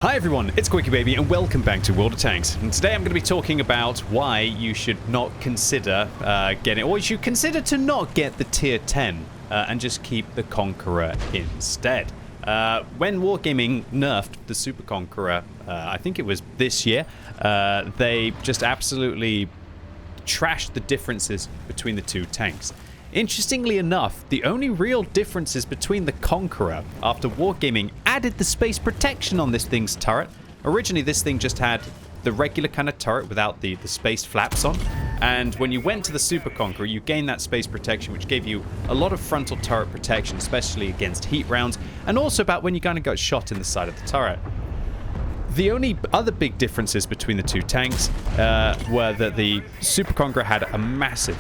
Hi everyone, it's QuickyBaby and welcome back to World of Tanks. And today I'm going to be talking about why you should not consider getting, or you should consider to not get the tier 10 and just keep the Conqueror instead. When Wargaming nerfed the Super Conqueror, I think it was this year, they just absolutely trashed the differences between the two tanks. Interestingly enough, the only real differences between the Conqueror after Wargaming added the space protection on this thing's turret. Originally, this thing just had the regular kind of turret without the space flaps on. And when you went to the Super Conqueror, you gained that space protection, which gave you a lot of frontal turret protection, especially against heat rounds, and also about when you kind of got shot in the side of the turret. The only other big differences between the two tanks were that the Super Conqueror had a massive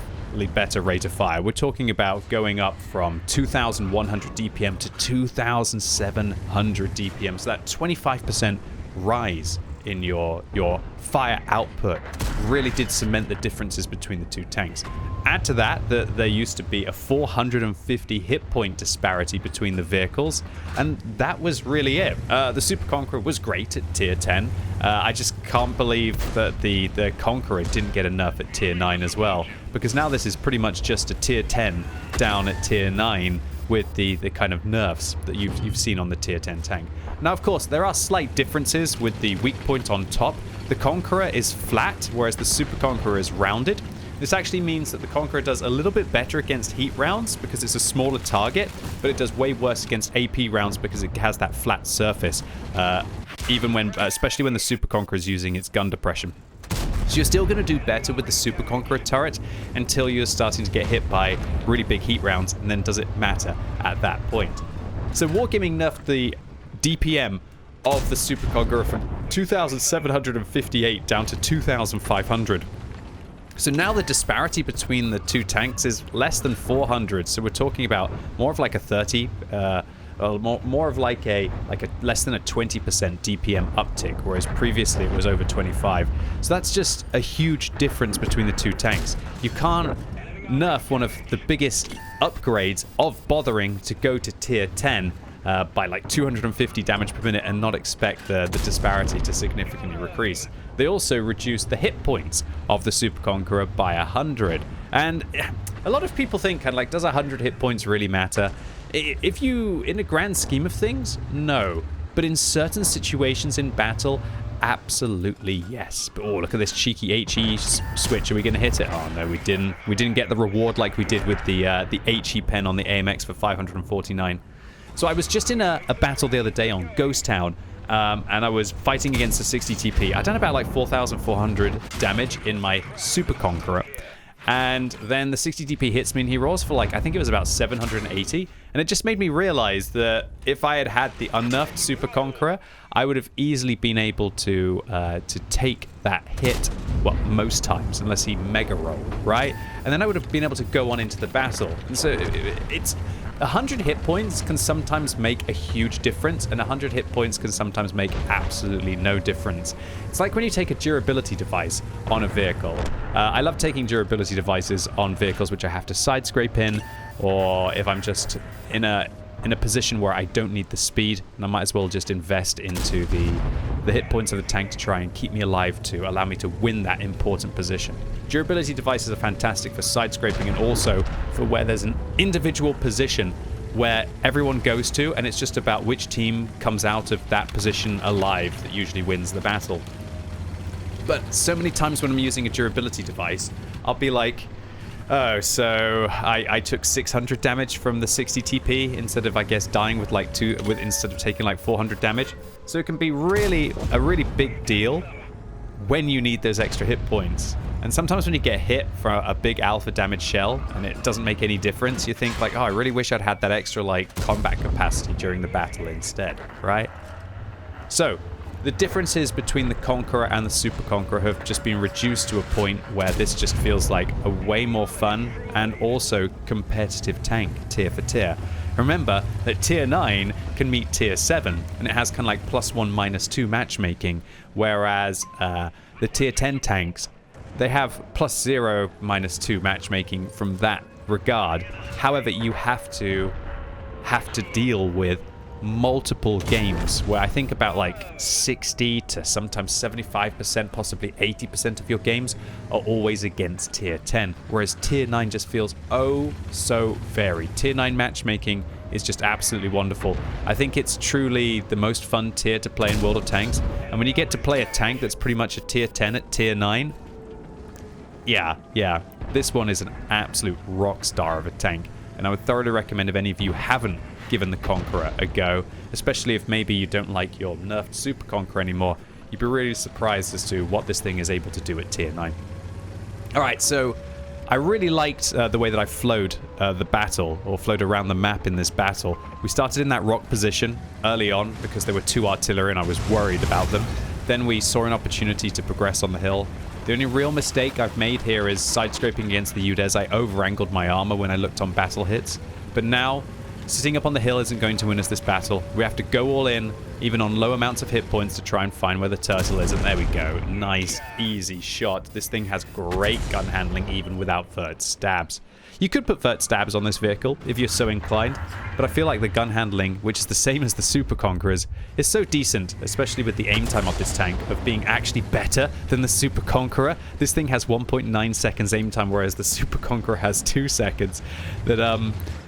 better rate of fire. We're talking about going up from 2,100 DPM to 2,700 DPM. So that 25% rise in your fire output really did cement the differences between the two tanks. Add to that there used to be a 450 hit point disparity between the vehicles, and that was really it. The Super Conqueror was great at tier 10. I just can't believe that the Conqueror didn't get a nerf at tier 9 as well, because now this is pretty much just a tier 10 down at tier 9 with the kind of nerfs that you've seen on the tier 10 tank. Now, of course, there are slight differences with the weak point on top. The Conqueror is flat, whereas the Super Conqueror is rounded. This actually means that the Conqueror does a little bit better against heat rounds because it's a smaller target, but it does way worse against AP rounds because it has that flat surface, especially when the Super Conqueror is using its gun depression. So you're still going to do better with the Super Conqueror turret until you're starting to get hit by really big heat rounds, and then does it matter at that point? So Wargaming nerfed the DPM of the Super Conqueror from 2,758 down to 2,500. So now the disparity between the two tanks is less than 400. So we're talking about more of like a 30, more of like a less than a 20% DPM uptick, whereas previously it was over 25. So that's just a huge difference between the two tanks. You can't nerf one of the biggest upgrades of bothering to go to tier 10 by like 250 damage per minute and not expect the disparity to significantly increase. They also reduced the hit points of the Super Conqueror by 100. And a lot of people think, kind of like, does 100 hit points really matter? If you, in the grand scheme of things, no. But in certain situations in battle, absolutely yes. But, oh, look at this cheeky HE switch. Are we going to hit it? Oh, no, we didn't. We didn't get the reward like we did with the HE pen on the AMX for 549. So I was just in a battle the other day on Ghost Town, and I was fighting against the 60 TP. I'd done about like 4,400 damage in my Super Conqueror. And then the 60 DP hits me and he rolls for like, I think it was about 780. And it just made me realize that if I had the unnerfed Super Conqueror, I would have easily been able to take that hit, well, most times, unless he mega rolled, right? And then I would have been able to go on into the battle. And so it's 100 hit points can sometimes make a huge difference, and 100 hit points can sometimes make absolutely no difference. It's like when you take a durability device on a vehicle. I love taking durability devices on vehicles which I have to side scrape in, or if I'm just in a position where I don't need the speed, and I might as well just invest into the hit points of the tank to try and keep me alive to allow me to win that important position. Durability devices are fantastic for side scraping and also for where there's an individual position where everyone goes to, and it's just about which team comes out of that position alive that usually wins the battle. But so many times when I'm using a durability device, I'll be like, oh, so I took 600 damage from the 60 TP instead of, I guess, dying with like instead of taking like 400 damage. So it can be a really big deal when you need those extra hit points. And sometimes when you get hit for a big alpha damage shell and it doesn't make any difference, you think like, oh, I really wish I'd had that extra like combat capacity during the battle instead, right? So the differences between the Conqueror and the Super Conqueror have just been reduced to a point where this just feels like a way more fun and also competitive tank, tier for tier. Remember that tier 9 can meet tier 7, and it has kind of like +1, -2 matchmaking, whereas the tier 10 tanks, they have +0, -2 matchmaking from that regard. However, you have to deal with multiple games where I think about like 60 to sometimes 75%, possibly 80% of your games are always against tier 10, whereas tier 9 just feels oh so varied. Tier 9 matchmaking is just absolutely wonderful. I think it's truly the most fun tier to play in World of Tanks, and when you get to play a tank that's pretty much a tier 10 at tier 9, yeah, this one is an absolute rock star of a tank, and I would thoroughly recommend if any of you haven't given the Conqueror a go, especially if maybe you don't like your nerfed Super Conqueror anymore. You'd be really surprised as to what this thing is able to do at tier 9. Alright, so I really liked the way that I flowed the battle, or flowed around the map in this battle. We started in that rock position early on because there were 2 artillery and I was worried about them. Then we saw an opportunity to progress on the hill. The only real mistake I've made here is side-scraping against the UDES. I over-angled my armor when I looked on battle hits. But now, sitting up on the hill isn't going to win us this battle. We have to go all in, even on low amounts of hit points, to try and find where the turtle is. And there we go. Nice, easy shot. This thing has great gun handling, even without vert stabs. You could put vert stabs on this vehicle, if you're so inclined, but I feel like the gun handling, which is the same as the Super Conquerors, is so decent, especially with the aim time of this tank, of being actually better than the Super Conqueror. This thing has 1.9 seconds aim time, whereas the Super Conqueror has 2 seconds. That,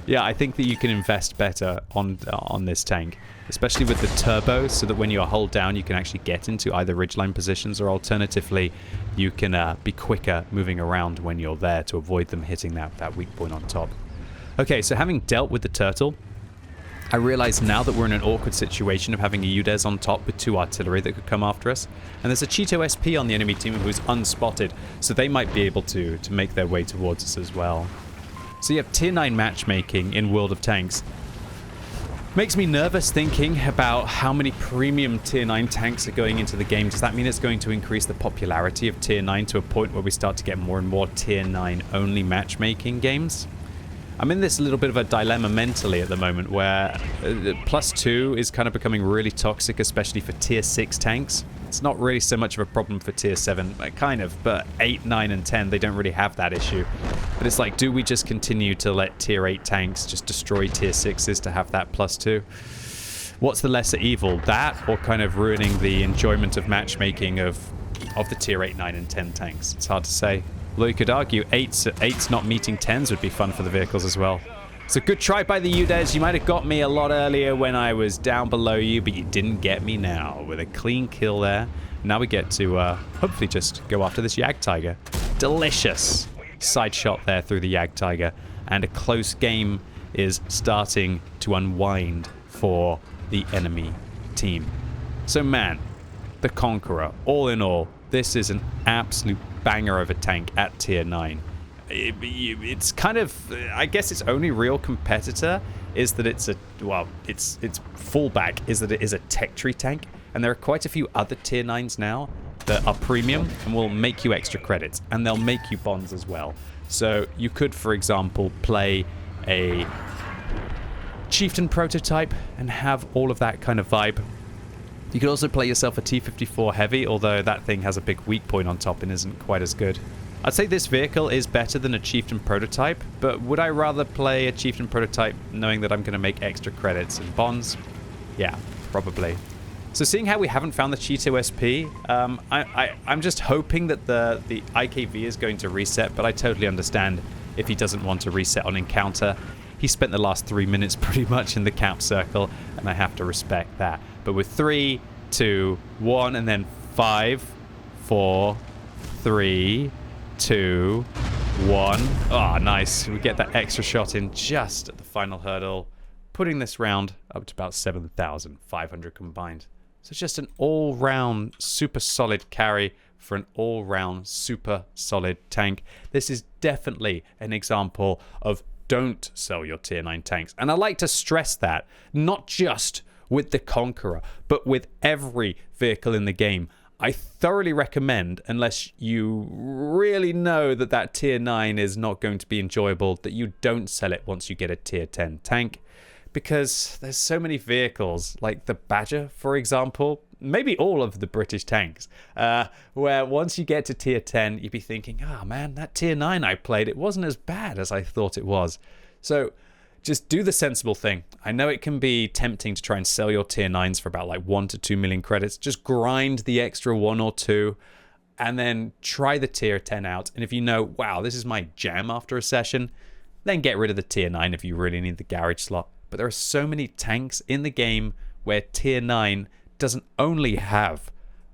yeah, I think that you can invest better on this tank, especially with the turbo, so that when you hold down, you can actually get into either ridgeline positions, or alternatively, you can be quicker moving around when you're there to avoid them hitting that weak point on top. Okay, so having dealt with the turtle, I realize now that we're in an awkward situation of having a UDES on top with 2 artillery that could come after us, and there's a Cheeto SP on the enemy team who's unspotted, so they might be able to make their way towards us as well. So you have tier 9 matchmaking in World of Tanks. Makes me nervous thinking about how many premium tier 9 tanks are going into the game. Does that mean it's going to increase the popularity of tier 9 to a point where we start to get more and more tier 9 only matchmaking games? I'm in this little bit of a dilemma mentally at the moment where +2 is kind of becoming really toxic, especially for tier 6 tanks. It's not really so much of a problem for tier 7, kind of, but 8, 9, and 10, they don't really have that issue. But it's like, do we just continue to let tier 8 tanks just destroy tier 6s to have that +2? What's the lesser evil? That, or kind of ruining the enjoyment of matchmaking of the tier 8, 9, and 10 tanks? It's hard to say. Although you could argue 8s not meeting 10s would be fun for the vehicles as well. So good try by the UDES. You might have got me a lot earlier when I was down below you, but you didn't get me now. With a clean kill there. Now we get to hopefully just go after this Yag Tiger. Delicious side shot there through the Yag Tiger. And a close game is starting to unwind for the enemy team. So man, the Conqueror, all in all, this is an absolute banger of a tank at tier 9. It's kind of, I guess its only real competitor is that it's a, well, its fallback is that it is a tech tree tank, and there are quite a few other tier 9s now that are premium and will make you extra credits, and they'll make you bonds as well. So you could, for example, play a Chieftain prototype and have all of that kind of vibe. You could also play yourself a T-54 Heavy, although that thing has a big weak point on top and isn't quite as good. I'd say this vehicle is better than a Chieftain prototype, but would I rather play a Chieftain prototype knowing that I'm going to make extra credits and bonds? Yeah, probably. So seeing how we haven't found the Cheeto SP, I'm just hoping that the IKV is going to reset, but I totally understand if he doesn't want to reset on encounter. He spent the last 3 minutes pretty much in the cap circle, and I have to respect that. But with 3, 2, 1, and then 5, 4, 3, 2, 1. Ah, nice. We get that extra shot in just at the final hurdle, putting this round up to about 7,500 combined. So just an all-round super solid carry for an all-round super solid tank. This is definitely an example of don't sell your tier 9 tanks. And I like to stress that, not just with the Conqueror, but with every vehicle in the game. I thoroughly recommend, unless you really know that that tier 9 is not going to be enjoyable, that you don't sell it once you get a tier 10 tank. Because there's so many vehicles, like the Badger, for example, maybe all of the British tanks, where once you get to tier 10, you'd be thinking, oh man, that tier 9 I played, it wasn't as bad as I thought it was. So just do the sensible thing. I know it can be tempting to try and sell your tier 9s for about like 1 to 2 million credits. Just grind the extra 1 or 2 and then try the tier 10 out. And if you know, wow, this is my jam after a session, then get rid of the tier 9 if you really need the garage slot. But there are so many tanks in the game where tier 9 doesn't only have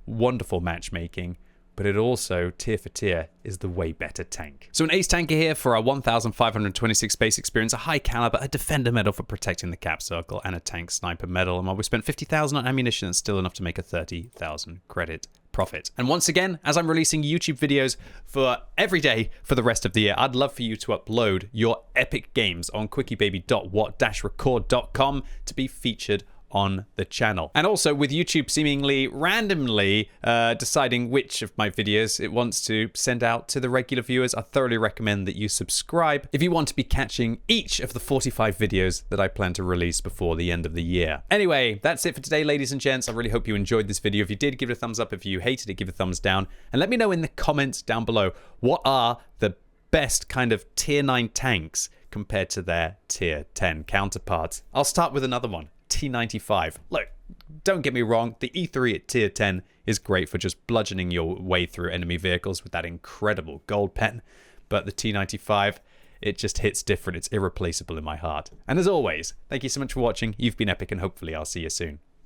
wonderful matchmaking, but it also, tier for tier, is the way better tank. So an ace tanker here for our 1,526 base experience, a high caliber, a defender medal for protecting the cap circle, and a tank sniper medal. And while we spent 50,000 on ammunition, it's still enough to make a 30,000 credit profit. And once again, as I'm releasing YouTube videos for every day for the rest of the year, I'd love for you to upload your epic games on QuickyBaby.what-record.com to be featured on the channel. And also, with YouTube seemingly randomly deciding which of my videos it wants to send out to the regular viewers, I thoroughly recommend that you subscribe if you want to be catching each of the 45 videos that I plan to release before the end of the year. Anyway, that's it for today, ladies and gents. I really hope you enjoyed this video. If you did, give it a thumbs up. If you hated it, give it a thumbs down. And let me know in the comments down below, what are the best kind of tier 9 tanks compared to their tier 10 counterparts? I'll start with another one. T95. Look, don't get me wrong, the E3 at tier 10 is great for just bludgeoning your way through enemy vehicles with that incredible gold pen, but the T95, it just hits different. It's irreplaceable in my heart. And as always, thank you so much for watching. You've been epic, and hopefully I'll see you soon.